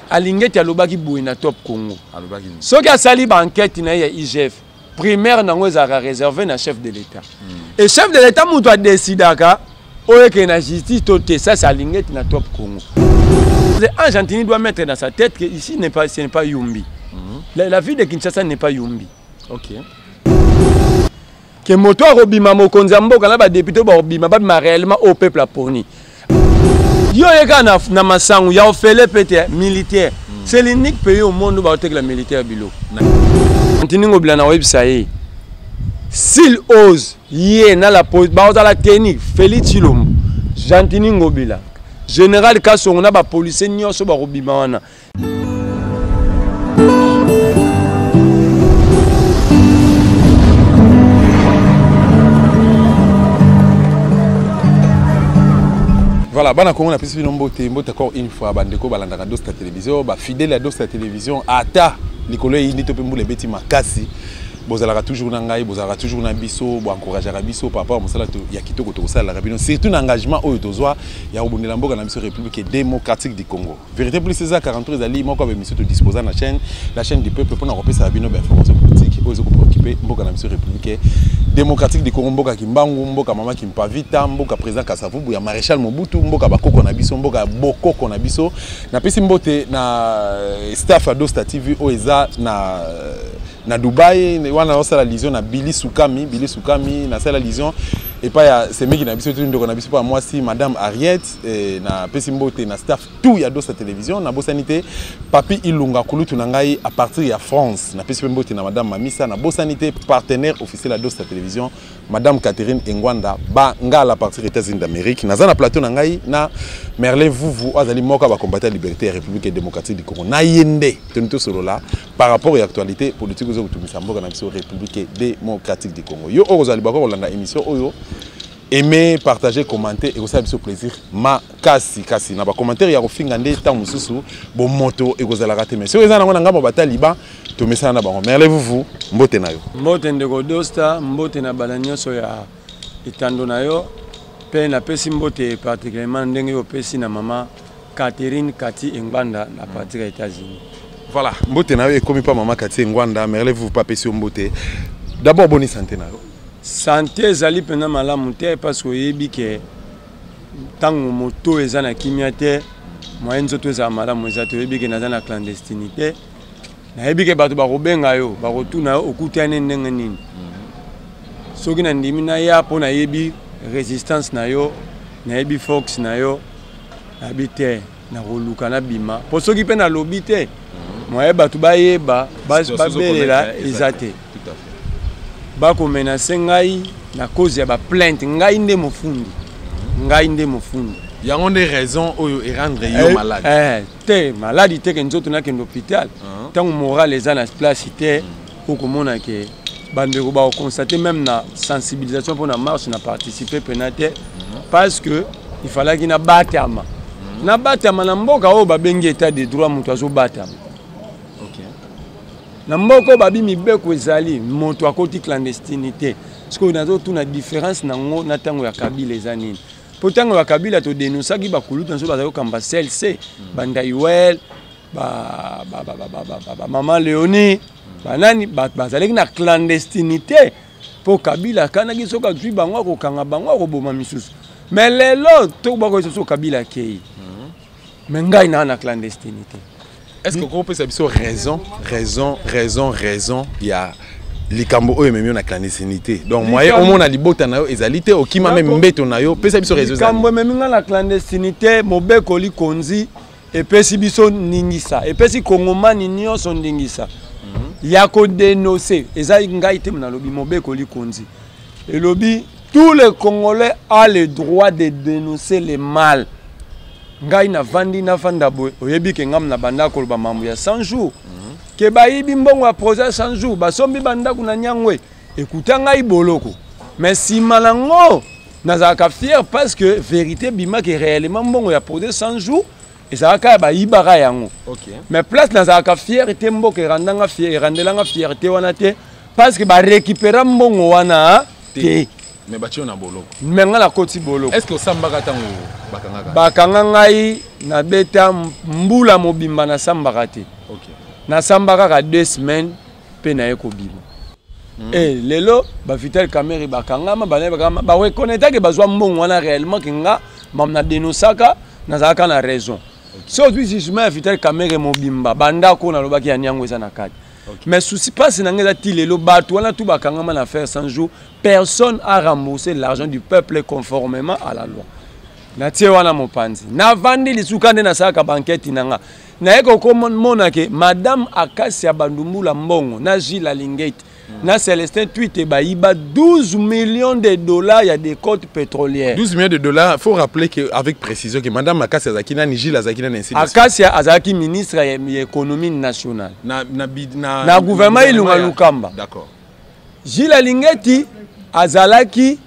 alingeti alobaki boye na Top Congo soki asali ba enquête na ya IGF primaire nango ezaka réservé na chef de l'État et chef de l'État mutu a décidaka oye que na justice toté ça alingeti na Top Congo. Argentine doit mettre dans sa tête que ici ce n'est pas Yumbi. La ville de Kinshasa n'est pas Yumbi. OK. Que moto robima mokonzi mboka na ba député ba robima ba réellement au peuple a poni. Yo yeka na masangu ya ofele pete militaire. C'est l'unique pays au monde où ba otek la militaire bilo. Antiningo bila na website. S'il ose yé na la police ba la technique Félix Chilombo. Jantiningo bila. Général Kassongo na ba policier nyonso ba robima wana. Voilà, bana Congo na pesi mbote encore une fois bandeko balandaka Dosta télévision, ba fidèle à Dosta télévision ata likolo yi ndito pe mbule beti makasi. Bozalaka toujours na ngai, bozalaka toujours na biso, bo encourager biso par rapport musala to ya kitoko to sala la bino surtout un engagement oyo tozwa ya obundela mboka na biso République démocratique du Congo. Vérité plus César 43 ali moko ba biso to disposer na chaîne, la chaîne du peuple pour na repesa bino ba information politique oyo ko préoccuper mboka na biso République démocratique du Congo, mboka Kimbangu, mboka mama Kimpavita, mboka président Kasavubu ya maréchal Mobutu, mboka bakoko na biso, mboka bokoko na biso. Na pesi mbote na staff à Dosta TV oeza na Dubai, wana osala lision na Billy Soukami na sala lision et pas ya semeki na biso ndoko na biso pa moi si madame Ariette na pesi mbote na staff tout ya Dosta télévision na bosanité papi Ilunga kulutu na ngai à partir ya France na pesi mbote na madame Mamisa na bosanité partenaire officiel à Dosta télévision madame Catherine Engwanda ba ngala à partir des États-Unis d'Amérique na zana plateau na ngai na Merlin Vuvu azali moka ba combattre liberté et République démocratique du Congo na yende tenito solo là par rapport à l'actualité politique zo kutumisa mboka na biso République démocratique du Congo yo ozali bako kolanda émission oyo aimer partager commenter et aussi biso plaisir makasi kasi na ba commentaire ya kofinga nde temps mususu bo moto e kozala raté mais so ezana ngona ngamba bataliba to mesana na bango Merlin Vuvu mbote na yo mbote ndeko Dosta mbote na balanyoso ya itando na yo pe na pesi mbote particulièrement ndenge yo pesi na mama Catherine Kati Engwanda na partir des États-Unis. Voilà, mbote na yo e komi pa mama Kati Engwanda Merlin Vuvu pa pesi mbote. D'abord bonne santé na yo. Santé zali pena malamu te parce que yebi ke tango moto eza na kimia te moyen nzoto eza malamu eza te yebi ke naza na clandestinité na yebi ke bato bakobenga yo bakotuna yo okutane ndenge nini soki na ndimi na ya po na yebi résistance na yo na yebi fox na yo na bite na koluka na bima po soki pe na lobi te moyen bato bayeba babelela eza te bako menacer ngai na cause ya ba plainte ngai nde mofundi yango nde raison oyo e rendre yo malade te malade te ke nzoto na kende hôpital tango moral eza na place te okomona ke bandeko ba constater même na sensibilisation pour na marche na participer penate parce que il fallait qu'il na batama na mboka oyo babengi état de droit mutu azo batama na mboko babi mibeko ezali moto akoti clandestinité parce que nazo tuna différence nango na tango ya Kabila ezanini potango ya Kabila to dénonçaki bakulutu nso bazako kamba CLC banda Yuel ba maman Léonie banani bazaleki na clandestinité po Kabila kanaki soka tui bango ko kanga bango ko boma misusu mais lelo to bako so Kabila kei mais ngai na clandestinité. Est-ce que vous pouvez raison il y a likambo oyo memio na clandestinité donc moi au monde a libota na yo ezalité okima même mbeto na yo pesa biso raison likambo memio na clandestinité mobeko li konzi et pesi biso ningisa et pesi kongomani nyonso ndingisa ya ko dénoncer ezali ngai te na lobi mobeko li konzi et lobi tous les Congolais ont le droit de dénoncer le mal. Ngai na vandi na fanda boy oyebi ke ngam na banda ko ba mambu ya 100 jours ke bayibi mbongo ya projet 100 jours basombi banda kuna nyangwe écoutez ngai boloko mais si malango nazaka fier parce que vérité bima ke réellement mbongo ya projet 100 jours et ça ka ba yibara yango mais place nazaka fier te mboke randanga fier randelanga fierté wana te parce que ba récupérer mbongo wana te Mais bâti on a boloko. Mais nga la koti boloko. Est-ce que au sambaka tango bakanga? Bakanga ngai na beta mbula mobimba na sambaka te. OK. Na sambaka ka 2 semaines pe na eko bima. Et lelo ba Vital Kamerhe bakanga ma ba reconnaître que bazwa mbongo wana réellement que nga mamna denosaka na zaka na raison. Si aujourd'hui je mets Vital Kamerhe mobimba banda ko na lobaki ya nyango eza na kati. Mais souci pas c'est nangeza ti lelo bato wana tout bakanga ma na faire 100 jours, personne a remboursé l'argent du peuple conformément à la loi. Na tie wana mopanzi. Na vandi lisuka nde na saka banquette nanga. Na eko komona ke madame Akasia Bandumbula Mbongo na Gilles Alingate na Célestin tweet baïba 12 millions de dollars, il y a des côtes pétrolières. 12 millions de dollars, il faut rappeler qu'avec précision que Madame Akasia Azakina ni Gilles Azakina ainsi de suite. Akasia Azaki ministre de l'économie nationale. Na gouvernement Ilunga Lukamba. D'accord. Gilles Alingeti Azalaki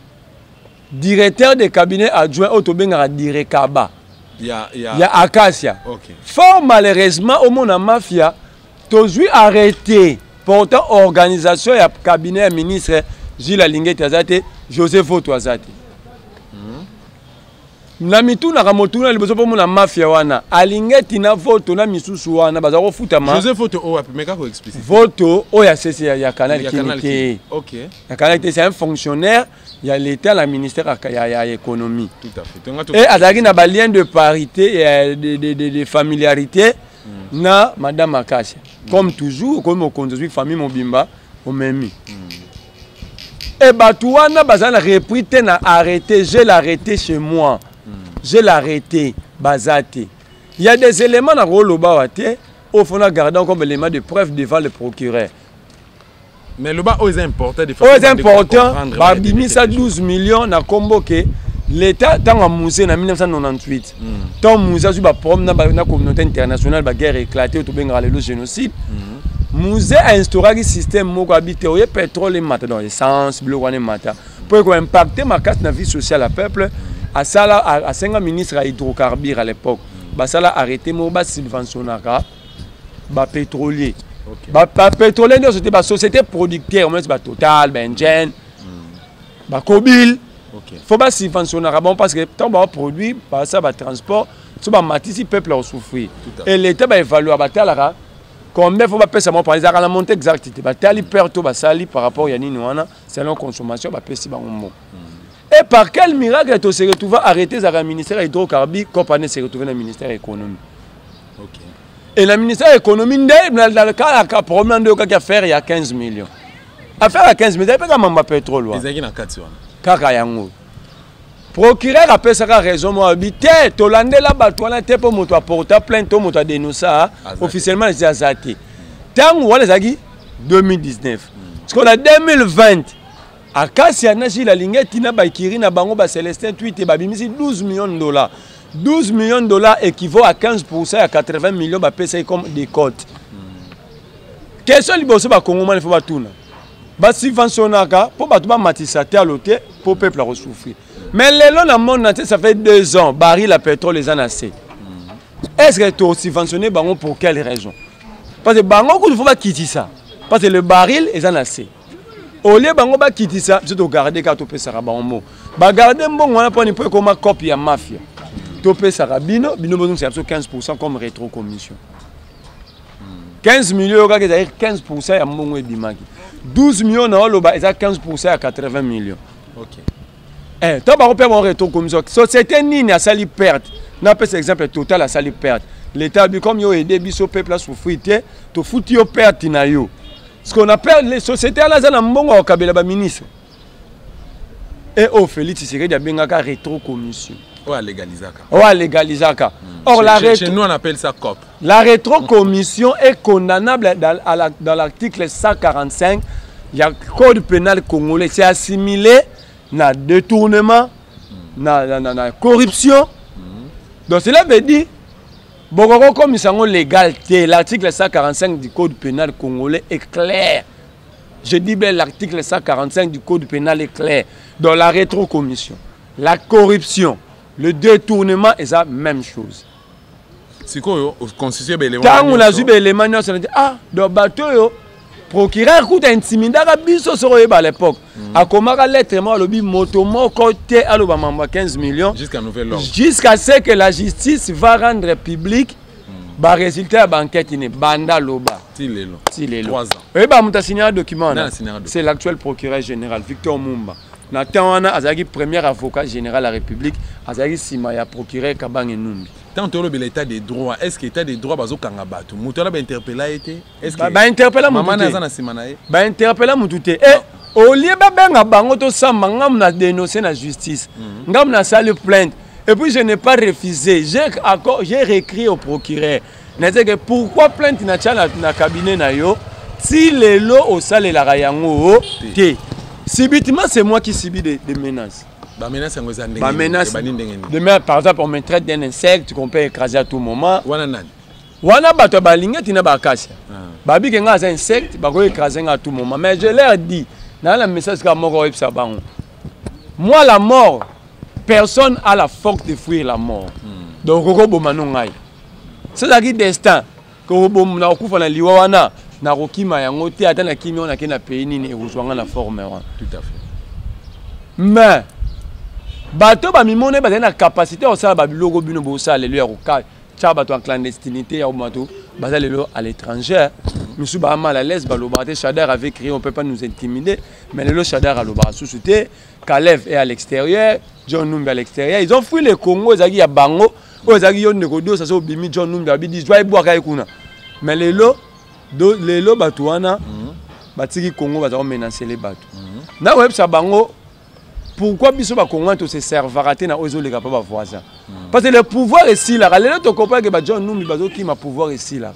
directeur de cabinet adjoint Otobenga Direkaba. Il y a Akasia. Okay. Fort malheureusement au monde mafia, toujours arrêté. Pourtant, organisation et cabinet ministre Gilles Alingeti Azate, Joseph Voto Azate. Na mitu na kamotuna liboso po mona mafia wana. Alingeti na Voto na misusu wana bazako futama. Joseph Voto o apimeka ko explicite. Voto o ya ceci ya canal qui. OK. La canal c'est un fonctionnaire, il y a l'état la ministère ya économie. Tout à fait. Et azaki na ba lien de parité et de familiarité na madame Akasia. Comme toujours, comme on conduit famille Mobimba, au même. Et Batouana, bazana repris, na arrêté, je l'ai arrêté chez moi. Je l'ai arrêté, Bazate. Il y a des éléments dans le Bawate, au fond, gardant comme élément de preuve devant le procureur. Mais le bas est important. C'est important, Babimisa 12 millions, na convoqué. L'État, tant à Moussé en 1998, tant Moussé a eu un problème dans la communauté internationale, la guerre éclatée, tout le génocide. Moussé a instauré un système qui habite au pétrole et matin, dans l'essence, le roi et matin. Pour impacter ma casse na vie sociale à peuple, à 5 ministres à hydrocarbures à l'époque, ça a arrêté, mais subventionné les pétroliers. Les pétroliers, c'était la société productive, Total, Benjen, Kobil. Il faut pas subventionner bon parce que tant qu'on produit, ça va transport, tout va matisi peuple a souffrir. Et l'État va évaluer combien il faut pas payer ça par exemple la montée exacte. Bah tali perd tout sali par rapport à yani noana selon consommation va payer si bon. Et par quel miracle tu se retrouves arrêter dans le ministère hydrocarbures compagnie se retrouver dans le ministère économie. OK. Et le ministère économie dans le cas problème de quoi faire il y a 15 millions. Affaire à 15 millions, il pas même pétrole. Ezaki na kati wana. Kaka yango. Procureur appelle ça raison moi habité tolande la batouana te pour moto porter plainte moto dénoncer officiellement les azati. Tant wala zaki 2019. Parce qu'on a 2020 Akasia na Gilles Alingeti na Baikiri na bango ba Célestin tweet et babimisi 12 millions de dollars. 12 millions de dollars équivaut à 15% à 80 millions ba pesa comme des cotes. Question liboso ba Congolais il faut ba tuna. Ba subventionnaka pour ba matisa te alote pour peuple à souffrir. Mais les lois dans le monde entier ça fait 2 ans baril à pétrole les en assez. Est-ce que tu as subventionné bango pour quelle raison? Parce que bango il faut pas quitter ça. Parce que le baril est en assez. Au lieu bango ba quitter ça, tu dois garder quand tu peux ça bango. Ba garder bon on a pas ni pour comme copie ya mafia. Tu peux ça bino besoin c'est 15% comme rétrocommission. 15 millions que c'est 15% ya mbongo e bimaki. 12 millions na oloba eza 15% à 80 millions. OK. Tu vas repérer mon retour comme ça. Société nini a sali perte. N'a pas exemple Total a sali perte. L'État comme yo aider biso peuple à souffrir, to fouti yo perte na yo. Ce qu'on appelle les sociétés là za na mbongo au kabela ba ministre. Et au Félix Tshisekedi a bengaka rétrocommission. Ouais légalisaka. Ouais légalisaka. Or chez nous on appelle ça COP. La rétrocommission est condamnable dans l'article 145 du code pénal congolais. C'est assimilé na détournement, na corruption. Donc cela veut dire que comme ils légalité, l'article 145 du code pénal congolais est clair. Je dis bien l'article 145 du code pénal est clair. Dans la rétrocommission, la corruption, le détournement est la même chose. C'est quoi constitué l'élément? Quand on a vu l'élément, on a dit ah, dans le bateau, procureur kuta intimidaka biso soko yeba à l'époque akomaka lettre mo alobi moto moko te aloba mamba 15 millions jusqu'à nouvel ordre jusqu'à ce que la justice va rendre public ba résultat ba enquête ne banda loba Tilelo 3 ans et ba muta signé un document c'est l'actuel procureur général Victor Mumba na tawana azaki premier avocat général de la République azaki sima ya procureur Kabange Numbi. Tant que l'état des droits, est-ce que l'état des droits bazo kanga batu mutola ba interpeller été est-ce que ba interpeller maman na za na simana ye ba interpeller mututé et au lieu ba benga bango to samba ngam na dénoncer na justice ngam na salle plainte et puis je n'ai pas refusé j'ai réécrit au procureur n'a dit que pourquoi plainte na tcha na cabinet na yo si lelo au salle la rayango té subitement c'est moi qui subis des menaces. Demain, par exemple, on me traite d'un insecte qu'on peut écraser à tout moment. Wana bato balinga tina bakasha. Babi kenga za insecte bako écraser à tout moment. Mais je leur dis dans le message que moko websa bango. Moi la mort, personne a la force de fuir la mort. Donc koko bomano ngai. C'est ça qui destin. Ko bom na okufa na liwa wana na rokima yango te ata na kimi on a na pays nini ezwanga na forme. Tout à fait. Mais bato ba mimone ba na capacité au sala ba bilogo bino bo sala le roka cha bato en clandestinité ya mato ba lelo à l'étranger monsieur ba mal à l'aise ba lo ba Chadar avait crié on peut pas nous intimider mais lelo Chadar a lo ba sous-souté Kalev est à l'extérieur John Numbi à l'extérieur ils ont fui le Congo ezaki ya bango o ezaki yo ndeko do ça so bimi John Numbi abi dit joie boire kai kuna mais lelo bato wana batiki Congo ba za menacer les bato na web sa bango. Pourquoi biso ba Congo to se servaraté na ozo les pas voisin parce que le pouvoir est ici là les to comprendre que ba John Numbi bazo qui ma pouvoir ici là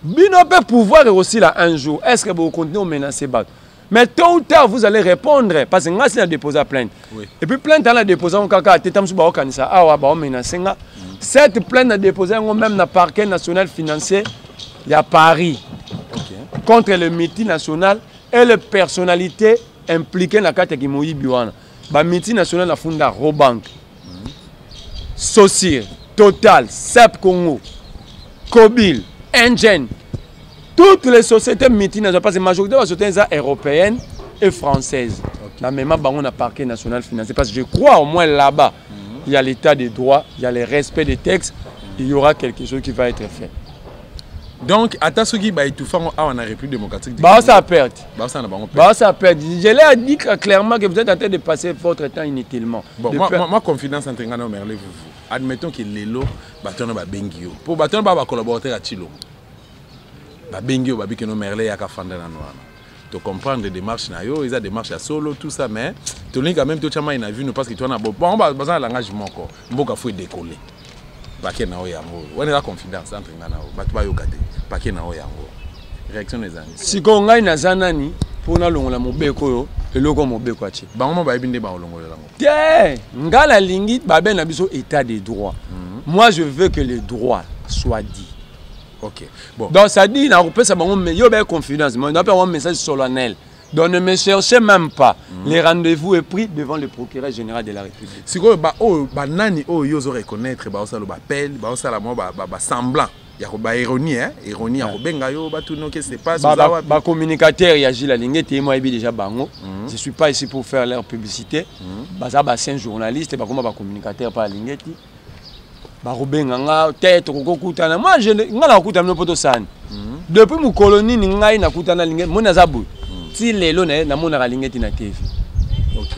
bino peut pouvoir aussi là un jour est-ce que vous continuez à menacer ba mais tôt ou tard vous allez répondre parce que ngasi na déposer plainte et puis plainte la déposer en kaka tetam su ba okanisa awa ba menacer nga cette plainte na déposer même na parquet national financier il y a Paris contre le multinational et les personnalités impliqué na kati ki moyibi wana ba multinational na funda Robank Socir Total Sep Congo Kobil Engen toutes les sociétés multinationales parce que la majorité des sociétés européennes et françaises na même bango na parquet national financier parce que je crois au moins là-bas il y a l'état des droits il y a le respect des textes il y aura quelque chose qui va être fait. Donc, à Tassogi, tout fait en République démocratique. Ça perd. Ça perd. Je l'ai dit clairement que vous êtes en train de passer votre temps inutilement. Bon, moi, confidence entre Ngana Merle, vous. Admettons que Lelo, Batono Bengio. Pour Batono Baba collaborateur à Chilo. Bengio, Babi Keno Merle, Yaka Fanda Nanoana. Tu comprends des démarches, ils ont des démarches à solo, tout ça, mais tu as quand même tout le monde vu, parce que tu as un bon langage, Mboka faut décoller. Paquet na oyango on est la confidence entre ngana batu ba yokate paquet na oyango réaction les amis si ko ngai na zanani pona longola mobeko yo eloko mobeko achi bango ba binde ba longola lango te ngala lingi ba ben na biso état des droits moi je veux que les droits soient dits. OK bon donc ça dit na repesa bango mais yo ba confidence moi on appelle un message solennel. Donc ne me cherchez même pas. Les rendez-vous est pris devant le procureur général de la République. Si vous nani yozo reconnaître ba osalo ba appel ba osala mo ba semblant ya ko ba ironie ironie ya ko benga yo ba tout non que c'est pas ba communicateur ya Gilles Lingeti moi ebi déjà bango. Je suis pas ici pour faire leur publicité. Ba ça ba c'est journaliste ba comment ba communicateur pas Lingeti. Ba robenga nga tête ko kutana moi je ngala kutana no poto san. Depuis mon colonie ni ngai na kutana Lingeti mona zabu. Si lelo na mona Lingeti na TV. OK.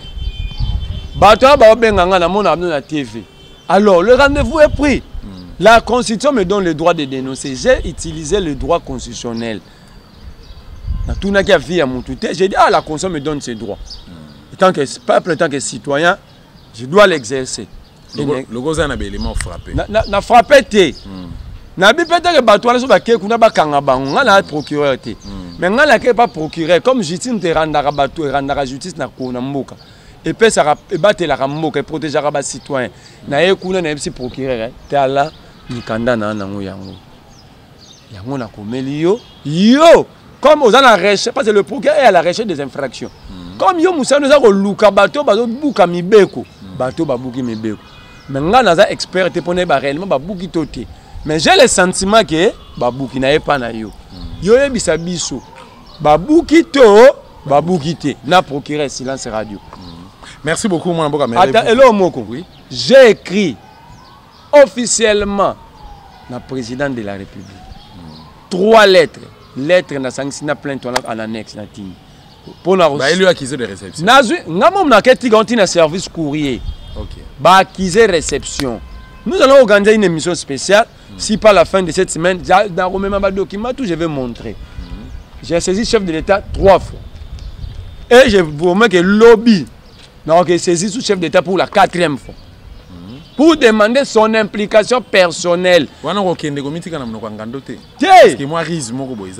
Bato ba benganga na mona na TV. Alors le rendez-vous est pris. La Constitution me donne le droit de dénoncer. J'ai utilisé le droit constitutionnel. Na tuna ki vie à mon tout. J'ai dit la Constitution me donne ces droits. Tant que peuple, tant que citoyen, je dois l'exercer. Le goza na élément frappé. Na frappé té. Na bi peut-être que bato ala so ba ke kuna ba kanga bango ngala procureur té. Mais ngala ke pas procureur comme justice te randaka bato et randaka justice na kona mboka. Et puis ça battre la mboka et protéger ba citoyen. Na ye kuna na si procureur té ala ni kanda na nango yango. Yango na komeli yo comme aux la recherche parce que le procureur est à la recherche des infractions. Comme yo musa nous a ko luka bato bazo buka mibeko. Bato ba buki mibeko. Mais ngala za expert te pone ba réellement ba buki toté. Mais j'ai le sentiment que Babouki n'a pas na yo. Yo yebisa biso. Babouki to, Babouki te. Na procureur silence radio. Merci beaucoup mon Mboka. Attends, hello Moko. Oui. J'ai écrit officiellement na président de la République. 3 lettres. Lettres na sanctionné plainte en annexe na tini. Pour na bah il lui a accusé de réception. Nazu ngamom na keti ganti na service courrier. OK. Ba accusé réception. Nous allons organiser une émission spéciale. Si par la fin de cette semaine, dans le document, tout je vais montrer. J'ai saisi le chef de l'État 3 fois. Et je vous remets que le lobby n'a saisi le chef d'État pour la 4e fois. Pour demander son implication personnelle.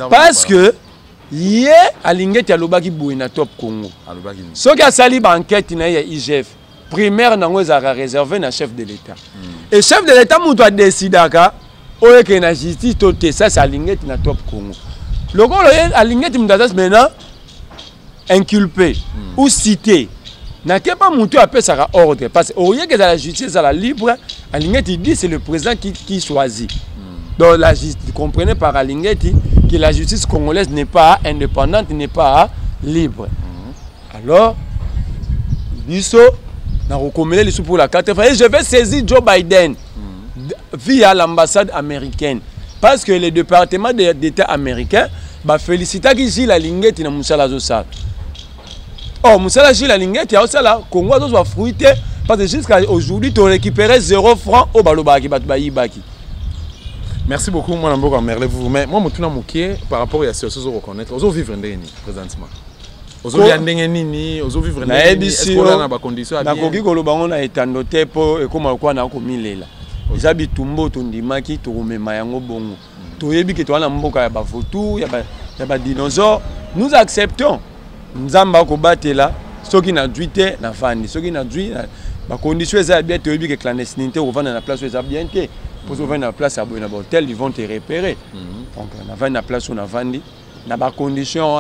Parce que hier, à l'ingéti à l'obaki bouina top Congo. Ce qui a sali enquête na IGF primaire nango ezaka réservé na chef de l'État. Et chef de l'État mou doit décider ka oye que na justice toté ça c'est à l'ingéti na top Congo. Le gars à l'ingéti mdadas maintenant inculpé ou cité. Na kepa moutou appelle ça ordre parce que oye que la justice à la libre à l'ingéti dit c'est le président qui choisit. Donc la justice, vous comprenez par Alingeti que la justice congolaise n'est pas indépendante, n'est pas libre. Alors, Bisso n'a recommandé les sous pour la 4e fois. Et je vais saisir Joe Biden via l'ambassade américaine. Parce que le département d'État américain va féliciter qui Gilles Alingeti dans Moussala Zossal. Oh, Moussala Gilles Alingeti, il y a là, Congo doit fruiter. Parce que jusqu'à aujourd'hui, tu as récupéré 0 francs au Balobaki, Batbaïbaki. Merci beaucoup, moi, Mboka Merle. Mais moi, je suis par rapport à la situation que je reconnais. Vous vivre présentement. Vous vivre vous vivre est-ce qu'on a des conditions à bien? On a été noté pour et comme on a commis là. Ils habitent Tumbo, Tundimaki, Tourumeyango Bongo. Tout est bien que tu as un Mboka, il y a des photos, il y a des dinosaures. Nous acceptons. Nous avons combattu là. Ceux qui n'ont pas na fandi, ceux qui n'ont pas conditions sont bien, tu es bien que clandestinité, on va dans la place où ils sont bien. Pour se faire une place à un hôtel, ils vont te repérer. Donc, on a une place où on a vendu. On a des conditions,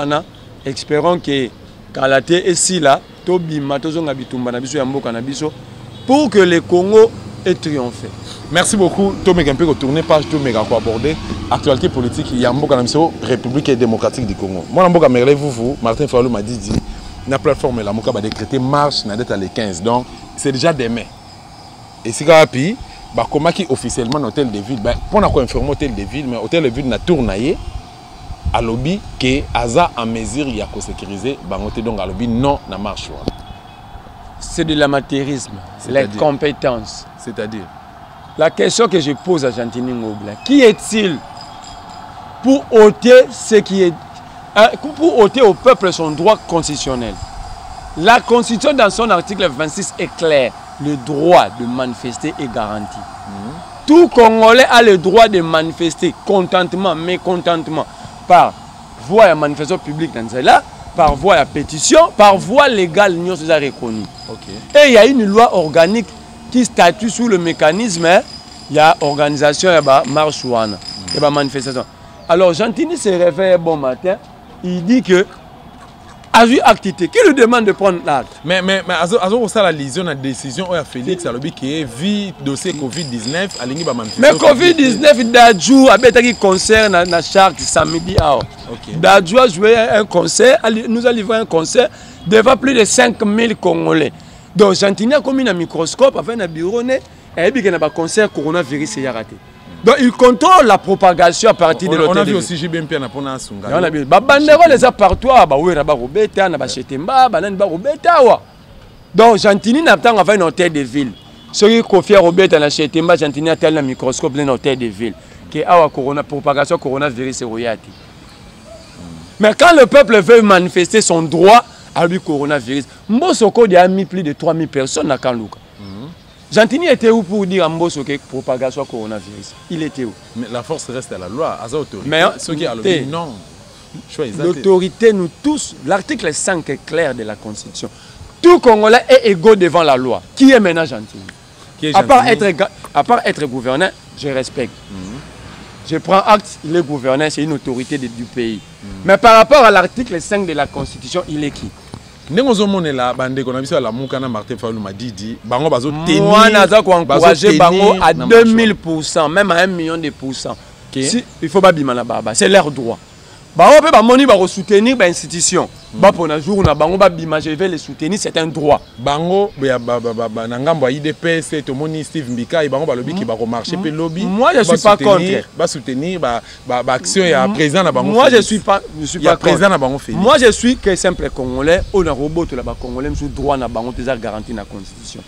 espérons que Kalate est ici là, pour que le Congo ait triomphé. Merci beaucoup. Tomé un peu retourner page Tomé encore aborder actualité politique. Il y a Mboka Namiso République démocratique du Congo. Moi Mboka Merle vous Martin Fayulu m'a dit la plateforme la Mboka va décréter marche na date à les 15. Donc c'est déjà demain. Et c'est rapi bah comment qui officiellement hôtel de ville bah pour n'a quoi informer hôtel de ville mais hôtel de ville n'a tourné à lobby que Aza en mesure il y a qu'à sécuriser bah hôtel donc à lobby non na marche. C'est de l'amateurisme, c'est la compétence. C'est-à-dire la question que je pose à Gentini Ngobla, qui est-il pour ôter ce qui est pour ôter au peuple son droit constitutionnel? La Constitution dans son article 26 est claire. Le droit de manifester est garanti. Tout Congolais a le droit de manifester contentement, mécontentement, par voie à manifestation publique dans celle-là, par voie à pétition, par voie légale, nous sommes reconnus. Et il y a une loi organique qui statue sous le mécanisme, il y a organisation, il y a marche ou il y a manifestation. Alors Gentini se réveille bon matin, il dit que activité. Qui lui demande de prendre l'acte? Mais ça la liaison la décision à Félix Alobi qui est vie dossier Covid-19 à l'ingé mais Covid-19 Dadjou a qui concert na charte samedi Dadjou a joué un concert, nous a livré un concert devant plus de 5000 Congolais. Donc Gentini a commis un microscope avec un bureau et il y a un concert coronavirus et raté. Donc il contrôle la propagation à partir de l'hôtel. On a vu aussi JBMP na pona sunga. On a vu bandero les a partout ba wera ba robeta na ba chetemba ba nan ba robeta wa. Donc Gentini n'a pas fait un hôtel de ville. Ceux qui confient robeta na chetemba Gentini a tel un microscope dans hôtel de ville que a corona propagation coronavirus royati. Mais quand le peuple veut manifester son droit à lui coronavirus, Mbosoko a mis plus de 3000 personnes à Kanlouka. Gentini était où pour dire à Mbosso que propagation coronavirus? Il était où? Mais la force reste à la loi, à l'autorité. Mais ceux qui ont le non. L'autorité, nous tous, l'article 5 est clair de la Constitution. Tout Congolais est égaux devant la loi. Qui est maintenant Gentini? À part être gouverneur, je respecte. Je prends acte, il est gouverneur, c'est une autorité du pays. Mais par rapport à l'article 5 de la Constitution, il est qui? ndenge ozomonela bandeko na biso ya Lamuka na Martin Fayulu Madidi bango bazo tenir moi naza ko encourager bango à 2000%, même à 1 million de pourcents. Si il faut pas bima na baba, c'est leur droit. Bango pe ba moni ba soutenir ba institution. Ba pour un jour na bango ba bima, je vais les soutenir, c'est un droit. Bango na ngambo ya IDPS to moni Steve Mbika et bango ba lobby qui ba marcher pe lobby. Moi je suis pas contre. Ba soutenir ba action ya président na bango. Moi je suis pas président na bango fait. Moi je suis que simple congolais, on a robot to la ba congolais sous droit na bango te garanti na constitution.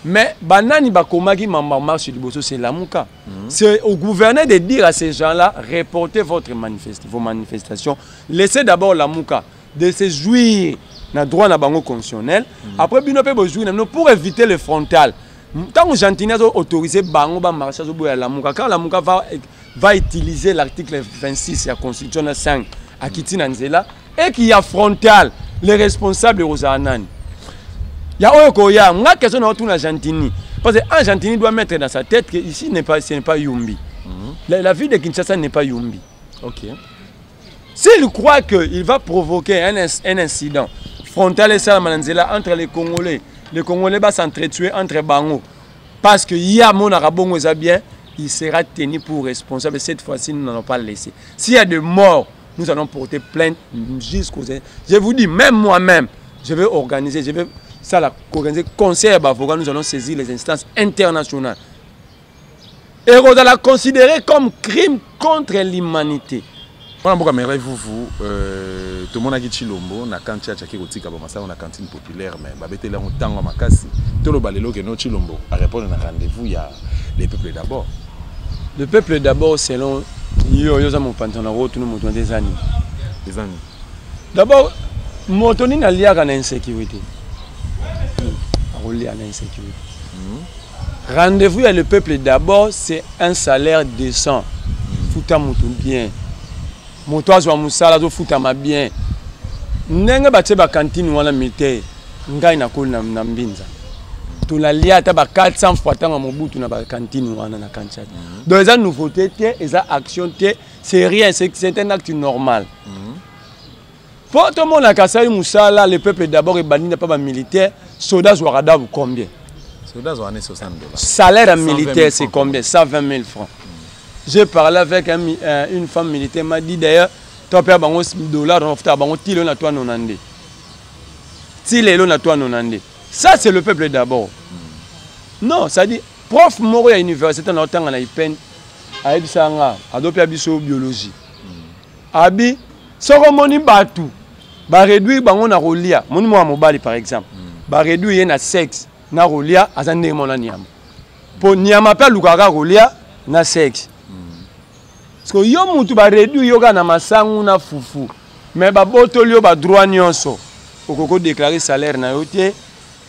Mais banani bakomaki mamba marche liboso c'est Lamuka. C'est au gouverneur de dire à ces gens-là reportez vos manifestations. Laissez d'abord Lamuka de se jouir na droit na bango constitutionnel. Après bino pe jouir pour éviter le frontal. Tant que Gentini a autorisé bango ba marcher au bout de Lamuka, quand Lamuka va utiliser l'article 26 de la constitution 5 à Kitina Nzela et qu'il y a frontal les responsables aux Anani. Il y a une question autour de Gentini. Parce qu'un Gentini doit mettre dans sa tête que ici ce n'est pas Yumbi. La ville de Kinshasa n'est pas Yumbi. Ok. S'il croit qu'il va provoquer un incident frontal et Salamanzela entre les Congolais vont s'entretuer entre Bango. Parce qu'il y a mon Arabongo bien, il sera tenu pour responsable. Cette fois-ci, nous n'allons pas le laisser. S'il y a des morts, nous allons porter plainte jusqu'aux... Je vous dis, même moi-même, je vais organiser, ça la conseil d'avocats, nous allons saisir les instances internationales. Et on va la considérer comme crime contre l'humanité. Tout le monde a dit Chilombo, na kantia chaki kotika ba masala na cantine populaire mais ba betela ntango makasi. To lo balelo ke no Chilombo a répondre na rendez-vous il y a les peuples d'abord. Le peuple d'abord selon yo za mon pantona rotu no moto des années. Des années. D'abord motoni na liaka na insécurité. Relié à l'insécurité. Rendez-vous à le peuple d'abord, c'est un salaire décent. Fouta moutou bien. Moto zo musala zo fouta ma bien. Ndenge batie ba cantine wana militaire. Ngai na ko na mbinza. To la lia ta ba 400 fois tanga mobutu na ba cantine wana na kanchati. Donc ça nouveauté té, ça action té, c'est rien, c'est un acte normal. Pour tout le monde, le peuple d'abord est banni, n'a pas militaire. Soldats Ouarada, vous combien? Soldats Ouarada, 60 $. Salaire militaire, c'est combien? 120 000 francs. J'ai parlé avec une femme militaire, m'a dit d'ailleurs, tu as payé $, tu as toi nonande. Ça, c'est le peuple d'abord. Non, ça dit, prof Moro à l'université, on a autant à la peine, à Ebisanga, à Dopia Bisso biologie. Abi, Soromoni Batou. Ba réduire bango na rolia moni mo mobali par exemple ba réduire na sexe na rolia azande mona niama po niama pe lukaka rolia na sexe parce que yo mutu ba réduire yoga na masangu na fufu mais ba botolio ba droit nyonso okoko déclarer salaire na yote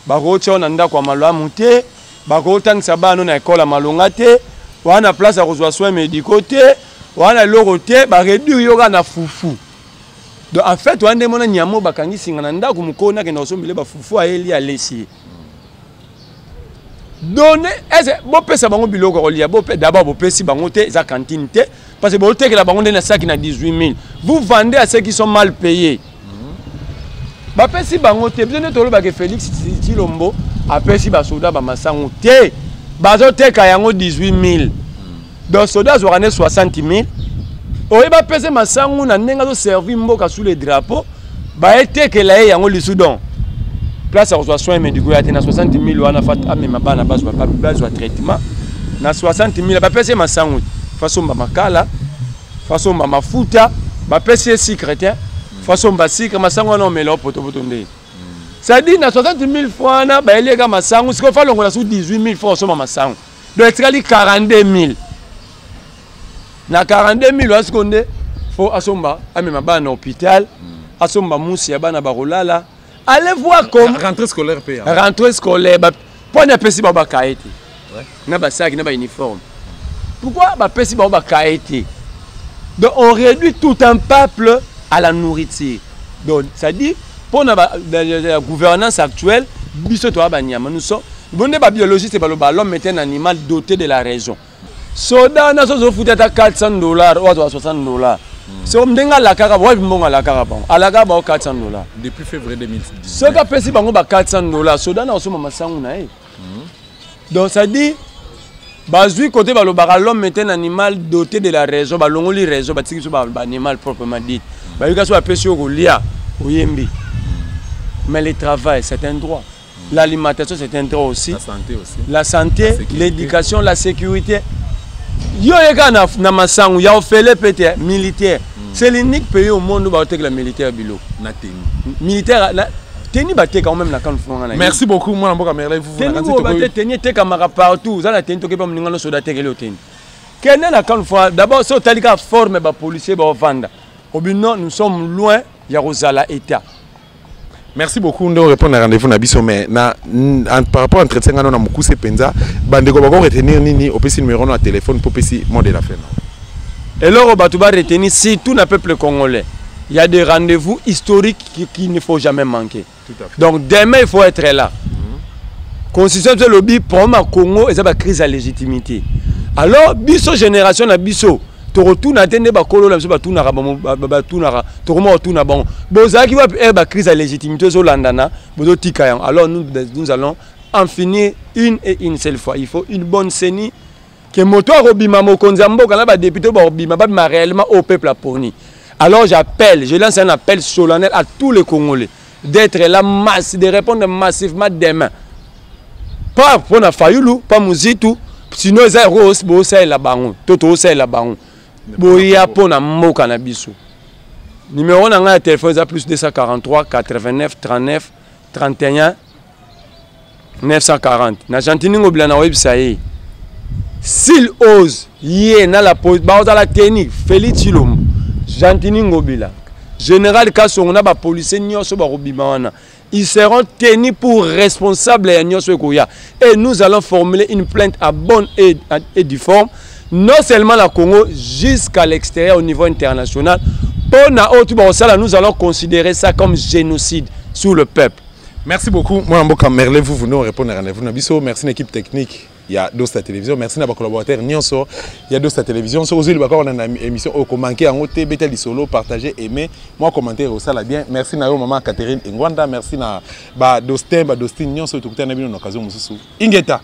ba rocho na ndako ya malwa muté ba ko tangisa bano na école malonga te wana place à reçoit soins médicaux te wana loro te ba réduire yoga na fufu. Donc en fait, on a demandé nyamo bakangi singananda kumukona ke nosombele ba fufu a eli a lesi. Donner est bo pesa bango biloko kolia bo d'abord bo pesi bango te za cantine te parce que bo te que la bango na sac na 18 000. Vous vendez à ceux qui sont mal payés. Ba pesi bango te besoin to lo ba ke Félix Chilombo a pesi ba soda ba masango te. Bazo te ka yango 18 000. Donc soda zo rané 60 000. On va passer ma sangu na nenga zo servir mboka sous les drapeaux ba été que la yango le Soudan place à reçoit soins médicaux ya na 60 000 wana fat amema bana base ba base wa traitement na 60 000 ba passer ma sangu façon ba makala façon ba mafuta ba passer secrétaire façon ba secret ma sangu na melo poto ndé ça dit na 60 000 francs na ba elega ma sangu ce qu'on fait longola sous 18 000 francs sur ma sangu donc c'est 42 000. Na 42 000 waskonde faut asomba amema bana hôpital asomba musi ya bana barolala allez voir comme rentrée scolaire payant rentrée scolaire pour na pesi ba kaete na ba sac na ba uniforme pourquoi ba pesi ba kaete donc on réduit tout un peuple à la nourriture donc ça dit pour la gouvernance actuelle biso to ba nyama nous sommes bonne ba biologiste ba l'homme est un animal doté de la raison. Soda na so foutu à $400 ou à $60. C'est comme denga la kaka boy mbonga la kaka bon. Ala kaka ba $400. Depuis février 2019. Ce qu'a pesi bango ba $400. Soda na osoma masangu na e. Donc ça dit bazui côté ba lo ba l'homme est un animal doté de la raison, ba longoli raison, ba tiki so ba animal proprement dit. Ba yuka so apesi ko lia oyembi. Mais le travail c'est un droit. L'alimentation c'est un droit aussi. La santé, l'éducation, la sécurité. Yo yeka na masangu ya ofele pete militaire. C'est l'unique pays au monde où ba tek la militaire bilo. Na teni. Militaire la teni ba tek quand même na kan fonga na. Merci beaucoup moi mboka merle vous na kan teni ba teni tek kamara partout. Ça na teni to ke pa mninga no soda tek le teni. Kene na kan fonga d'abord so talika forme ba policier ba vanda. Obino nous sommes loin ya Rosala état. Merci beaucoup de répondre à rendez-vous na biso mais par rapport à entretien ngano na mukuse penza bandeko bako retenir nini au petit numéro na téléphone pour petit mot de la fin. Et là batu ba retenir si tout le peuple congolais. Il y a des rendez-vous historiques qu'il ne faut jamais manquer. Tout à fait. Donc demain il faut être là. Constitution de lobby pour ma Congo et ça va crise à légitimité. Alors biso génération na biso to retourne atteindre ba kolo la biso ba tunara ba tunara to comment retourne bon bozaki ba crise à légitimité zo landana bozo tika. Alors nous allons en finir une et une seule fois. Il faut une bonne CENI que moto robima mokonza mboka na ba député ba robima ba réellement au peuple à poni. Alors j'appelle, je lance un appel solennel à tous les Congolais d'être là de répondre massivement demain. Pas pour na Fayulu, pas Muzitu, sinon ils rose bo ça la bango, toto ça la bango. Boya pona mboka na biso. Numéro na nga téléphone za plus 243 89 39 31 940. Na Gentini ngobila na website. S'il ose yé na la pose ba la technique Félix Chilombo. Gentini ngobila. Général Kassonga ba policier nyoso ba robima wana. Ils seront tenus pour responsables et nous allons formuler une plainte à bonne et due forme, non seulement la Congo, jusqu'à l'extérieur au niveau international. Nous allons considérer ça comme génocide sur le peuple. Merci beaucoup. Moi, Mboka Merle, vous venez répondre à rendez-vous. Merci à l'équipe technique. Il y a Dosta Télévision. Merci à nos collaborateurs. Il y a Dosta Télévision. Si vous avez une émission, vous commentez en haut, betel solo, partagez, aimez. Moi, commenter ça là bien. Merci à maman Catherine Ngwanda. Merci à Dostin, Dostin, Nyon, surtout que vous avez une occasion. Ingeta.